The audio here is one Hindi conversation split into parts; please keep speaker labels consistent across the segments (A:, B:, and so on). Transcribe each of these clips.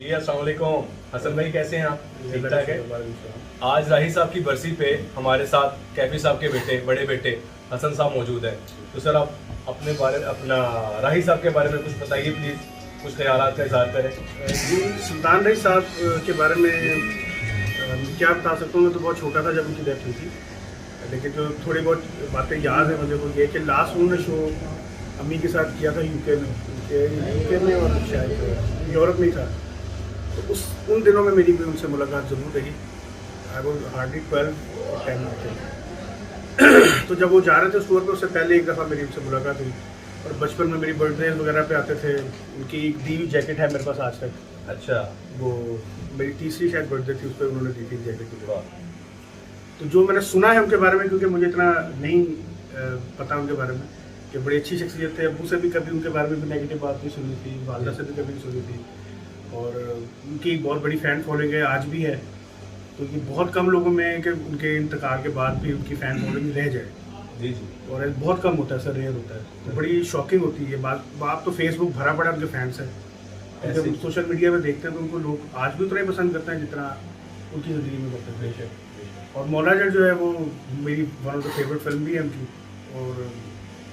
A: जी अस्सलाम वालेकुम। हसन भाई कैसे हैं आप? ठीक ठाक है। आज राही साहब की बरसी पे हमारे साथ कैफी साहब के बेटे बड़े बेटे हसन साहब मौजूद हैं। तो सर आप अपना राही साहब के बारे में कुछ बताइए प्लीज़, कुछ ख्यालात का इजहार करें।
B: जी, सुल्तान रही साहब के बारे में क्या बता सकता हूँ। मैं तो बहुत छोटा था जब उनकी डेथ हुई थी, लेकिन जो थोड़ी बहुत बातें याद है मुझे वो ये कि लास्ट उन्होंने शो अम्मी के साथ किया था यूके में और शायद यूरोप में ही था। तो उन दिनों में मेरी भी उनसे मुलाकात ज़रूर रही। आई वॉज हार्डली 12 और 10 तो जब वो जा रहे थे स्टोर पर उससे पहले एक दफ़ा मेरी उनसे मुलाकात हुई। और बचपन में मेरी बर्थडे वगैरह पे आते थे। उनकी एक दी हुई जैकेट है मेरे पास आज तक।
A: अच्छा,
B: वो मेरी तीसरी शायद बर्थडे थी, उस पर उन्होंने दी थी जैकेट की। तो जो मैंने सुना है उनके बारे में, क्योंकि मुझे इतना नहीं पता उनके बारे में, कि बड़ी अच्छी शख्सियत थे। अबू से भी कभी उनके बारे में भी नेगेटिव बात नहीं सुनी थी, वालदा से भी कभी नहीं सुनी थी। और उनकी बहुत बड़ी फ़ैन फॉलोइंग है, आज भी है। तो ये बहुत कम लोगों में है कि उनके इंतकाल के बाद भी उनकी फ़ैन फॉलोइंग रह जाए।
A: जी जी।
B: और बहुत कम होता है सर, रेयर होता है। तो बड़ी शॉकिंग होती है बात तो फेसबुक भरा पड़ा उनके फैंस है। जब सोशल मीडिया में देखते हैं तो उनको लोग आज भी उतना ही पसंद करते हैं जितना उनकी ज़िंदगी में करते थे। और मौला जट जो है वो मेरी one of the favourite film भी है उनकी। और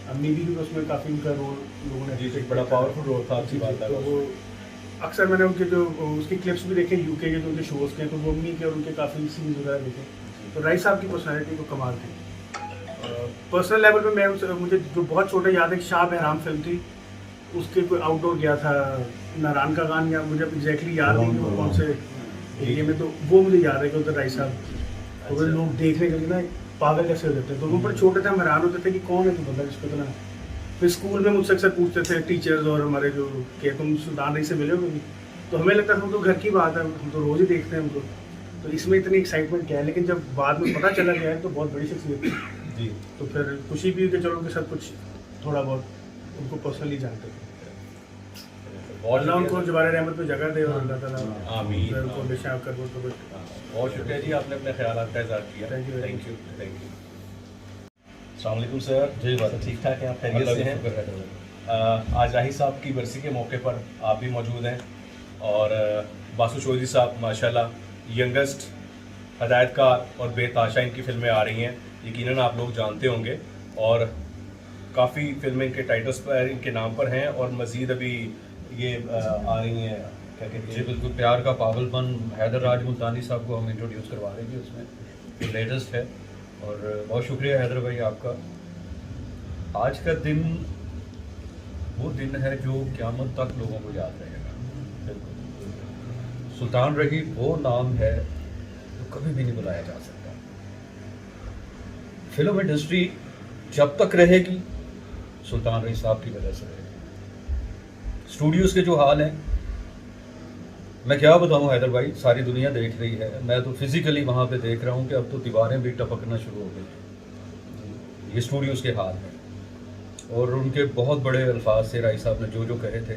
B: अम्मी भी उसमें काफ़ी उनका रोल लोगों ने
A: जी, बड़ा पावरफुल रोल था। अच्छी बात है।
B: तो वो अक्सर मैंने उनके जो उसकी क्लिप्स भी देखे यूके के जो उनके शोज़ के, तो वो अम्मी के और उनके काफ़ी सीन्स वगैरह देखे। तो राही साहब की पर्सनैलिटी तो कमाल थी। पर्सनल लेवल पे मुझे जो बहुत छोटे याद है, शाह बहराम फिल्म थी, उसके कोई आउटडोर गया था नारायण का गान, या मुझे एग्जैक्टली याद नहीं कि वो कौन से एरिया में। तो वो मुझे याद है कि उधर राही साहब तो वो लोग देखने के लिए ना पागल कैसे हो जाते हैं। तो वो बड़े छोटे थे, हम हैरान होते थे कि कौन है तो बंदा जिसको इतना। फिर स्कूल में मुझसे अक्सर पूछते थे टीचर्स और हमारे जो कि तुम सुल्तान रही से मिले हो कभी? तो हमें लगता था तो घर की बात है, हम तो रोज़ ही देखते हैं उनको, तो इसमें इतनी एक्साइटमेंट क्या है। लेकिन जब बाद में पता चला गया है तो बहुत बड़ी शख्सियत थी
A: जी।
B: तो फिर खुशी भी हुई कि चलो उनके साथ कुछ थोड़ा बहुत उनको पर्सनली जानते थे। अल्लाह उनको जवारे रहमत में जगह दे और अल्लाह ताला
A: आमीन।
B: उनको हमेशा कर वो तो
A: बहुत शुक्रिया जी, आपने अपने ख्यालात का इजहार किया।
B: Thank you.
A: Thank you. अस्सलाम वालेकुम सर।
C: जी बात है।
A: ठीक ठाक हैं आप? खैरियत से हैं? आज राही साहब की बरसी के मौके पर आप भी मौजूद हैं और बासु चौधरी साहब माशाल्लाह यंगेस्ट हदायतकार और बेताशा इनकी फिल्में आ रही हैं, यकीनन आप लोग जानते होंगे। और काफ़ी फिल्में इनके टाइटल्स पर इनके नाम पर हैं और मज़ीद अभी ये आ रही हैं, क्या कहते
C: जी
A: हैं।
C: बिल्कुल, प्यार का पागलपन हैदर राज मुल्तानी साहब को हम इंट्रोड्यूस करवा रहे हैं उसमें, जो लेटेस्ट है। और बहुत शुक्रिया हैदर भाई आपका। आज का दिन वो दिन है जो क़यामत तक लोगों को याद रहेगा। बिल्कुल, सुल्तान रही वो नाम है जो कभी भी नहीं बुलाया जा सकता। फिल्म इंडस्ट्री जब तक रहेगी सुल्तान रही साहब की वजह से रहेगी। स्टूडियोज़ के जो हाल हैं मैं क्या बताऊं हैदर भाई, सारी दुनिया देख रही है। मैं तो फिज़िकली वहाँ पे देख रहा हूँ कि अब तो दीवारें भी टपकना शुरू हो गई। ये स्टूडियोज़ के हाल हैं। और उनके बहुत बड़े अल्फाज से राही साहब ने जो कहे थे,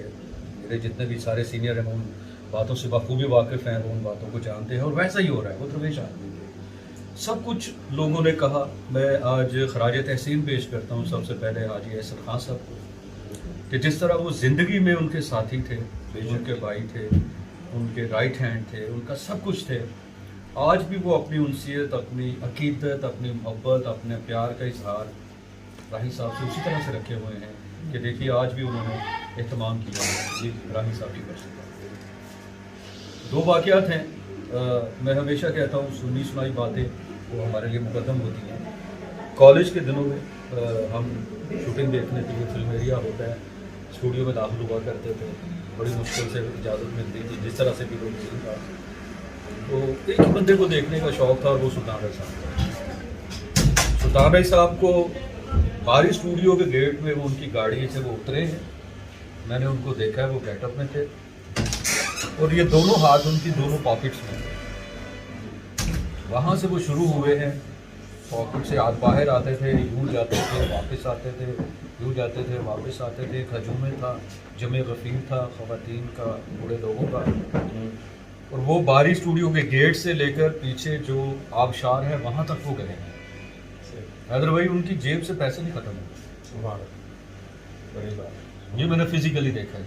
C: मेरे जितने भी सारे सीनियर हैं उन बातों से बखूबी वाकिफ़ हैं, वो उन बातों को जानते हैं। और वैसा ही हो रहा है, वो दरवेश आदमी थे। सब कुछ लोगों ने कहा। मैं आज खराज तहसीन पेश करता हूँ सबसे पहले हाजी अहसन खान साहब को, कि जिस तरह वो ज़िंदगी में उनके साथी थे, उनके भाई थे, उनके राइट हैंड थे, उनका सब कुछ थे। आज भी वो अपनी उनसियत, अपनी अकीदत, अपनी मोहब्बत, अपने प्यार का इजहार राही साहब से उसी तरह से रखे हुए हैं कि देखिए आज भी उन्होंने एहतमाम किया है राही साहब की बरसी का। दो वाक़यात हैं, मैं हमेशा कहता हूँ सुनी सुनाई बातें वो हमारे लिए मुकद्दम होती हैं। कॉलेज के दिनों में हम शूटिंग देखने के लिए फिल्म एरिया होता है, स्टूडियो में दाखिल हुआ करते थे। बड़ी मुश्किल से इजाज़त मिलती थी, जिस तरह से भी लोग नहीं था। तो एक ही बंदे को देखने का शौक़ था और वो सुल्तान रही साहब। सुल्तान रही साहब को बाहरी स्टूडियो के गेट में वो उनकी गाड़ी से वो उतरे हैं, मैंने उनको देखा है, वो गेटअप में थे और ये दोनों हाथ उनकी दोनों पॉकेट्स में थे। वहाँ से वो शुरू हुए हैं, पॉकेट से हाथ बाहर आते थे, यूँ जाते थे वापस आते थे, यूँ जाते थे वापस आते थे। खजूम था, जमे गफ़ीर था, ख़वातीन का, बूढ़े लोगों का। और वो बाहरी स्टूडियो के गेट से लेकर पीछे जो आबशार है वहाँ तक वो गए हैं। हैदर भाई उनकी जेब से पैसे नहीं ख़त्म हुए।
A: बड़ी बात।
C: ये मैंने फिजिकली देखा है।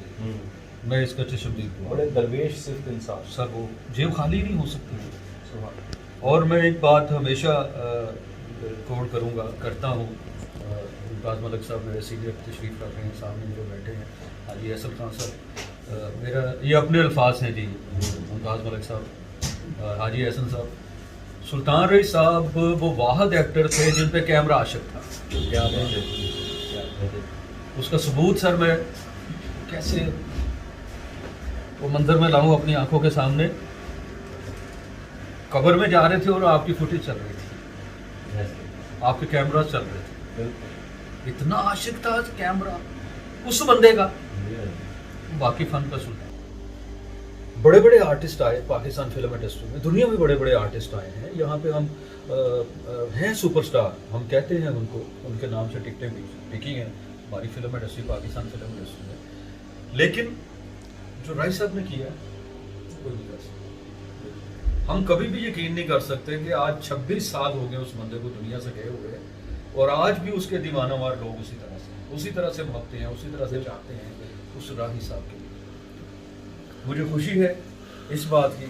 C: मैं इसका चशमदीद हूँ।
A: बड़े दरवेश सिर्फ इंसान।
C: सर वो जेब खाली नहीं हो सकती है।
A: सुभान।
C: और मैं एक बात हमेशा रिकॉर्ड करूँगा, करता हूँ। मुमताज़ मलिक साहब मेरे सीनियर तशरीफ़ रख रहे हैं, सामने जो बैठे हैं हाजी अहसन खान साहब, मेरा ये अपने अल्फाज हैं जी, मुमताज़ मलिक साहब, हाजी अहसन साहब, सुल्तान रईस साहब वो वाहद एक्टर थे जिन पे कैमरा आशिक था। क्या बात है। उसका सबूत सर मैं कैसे वो मंजर में लाऊं अपनी आंखों के सामने। कब्र में जा रहे थे और आपकी फुटेज चल रही थी, आपके कैमरा चल रहे थे। इतना आशिक था कैमरा उस बंदे का। बाकी फन का सुल्तान। बड़े बड़े आर्टिस्ट आए पाकिस्तान फिल्म इंडस्ट्री में, दुनिया में बड़े बड़े आर्टिस्ट आए हैं। यहाँ पे हम हैं सुपरस्टार, हम कहते हैं उनको, उनके नाम से टिकटें बिकी हैं हमारी film industry, Pakistan film industry में। लेकिन जो राय साहब ने किया कोई नहीं कर सकता। हम कभी भी यकीन नहीं कर सकते कि आज 26 साल हो गए उस बंदे को दुनिया से गए हुए, और आज भी उसके दीवानावार लोग उसी तरह से भागते हैं, उसी तरह से चाहते हैं उस राही साहब के लिए। मुझे खुशी है इस बात की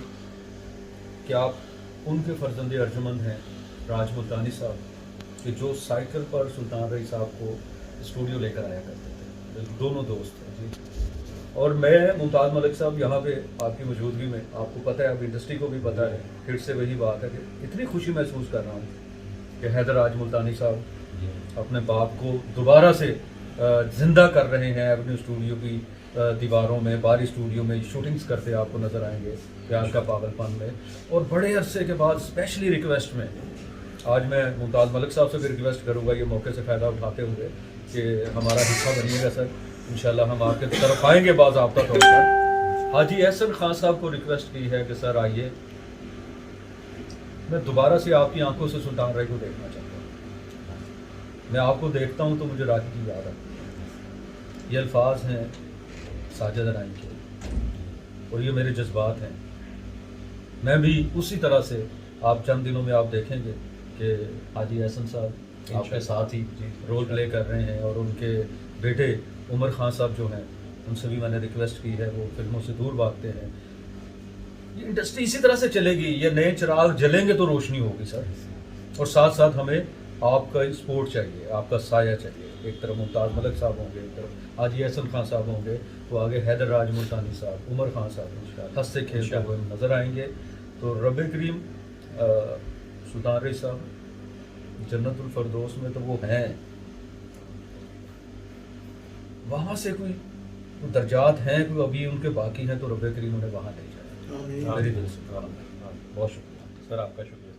C: कि आप उनके फर्जंदे अर्जुमंद हैं राज मुल्तानी साहब, कि जो साइकिल पर सुल्तान रईस साहब को स्टूडियो लेकर आया करते थे। दोनों दोस्त हैं जी। और मैं मुमताज़ मलिक साहब यहाँ पे आपकी मौजूदगी में, आपको पता है, अब इंडस्ट्री को भी पता है, फिर से वही बात है कि इतनी खुशी महसूस कर रहा हूँ कि हैदर राज मुल्तानी साहब अपने बाप को दोबारा से जिंदा कर रहे हैं अपने स्टूडियो की दीवारों में, बारी स्टूडियो में शूटिंग्स करते आपको नज़र आएंगे प्यार का पागलपन में। और बड़े अरसे के बाद स्पेशली रिक्वेस्ट में आज मैं मुमताज़ मलिक साहब से भी रिक्वेस्ट करूँगा ये मौके से फ़ायदा उठाते हुए कि हमारा हिस्सा बनिएगा सर, इंशाल्लाह हम आपके तरफ आएंगे बाज़ाब्ता तौर पर। हाजी अहसन खान साहब को रिक्वेस्ट की है कि सर आइए, मैं दोबारा से आपकी आंखों से सुल्तान रई को देखना चाहता हूँ। मैं आपको देखता हूँ तो मुझे राज की याद आती है। ये अल्फाज हैं साजिद राइन के और ये मेरे जज्बात हैं। मैं भी उसी तरह से, आप चंद दिनों में आप देखेंगे कि हाजी अहसन साहब आपके साथ ही रोल प्ले कर रहे हैं, और उनके बेटे उमर खान साहब जो हैं उनसे भी मैंने रिक्वेस्ट की है, वो फिल्मों से दूर भागते हैं। ये इंडस्ट्री इसी तरह से चलेगी, ये नए चिराग जलेंगे तो रोशनी होगी सर। और साथ साथ हमें आपका सपोर्ट चाहिए, आपका साया चाहिए। एक तरफ मुमताज़ मलिक साहब होंगे, एक तरफ हाजी अहसन खान साहब होंगे, तो आगे हैदर राज मुल्तानी साहब, उमर खान साहब हंसते खेलते हुए नजर आएंगे। तो रब करीम सुल्तान रई साहब जन्नतुल फरदौस में तो वो हैं, वहाँ से कोई दर्जात हैं, कोई अभी उनके बाकी हैं, तो रब करीम उन्हें वहाँ ले जाए। मेरी दिल से बहुत शुक्रिया
A: सर, आपका शुक्रिया।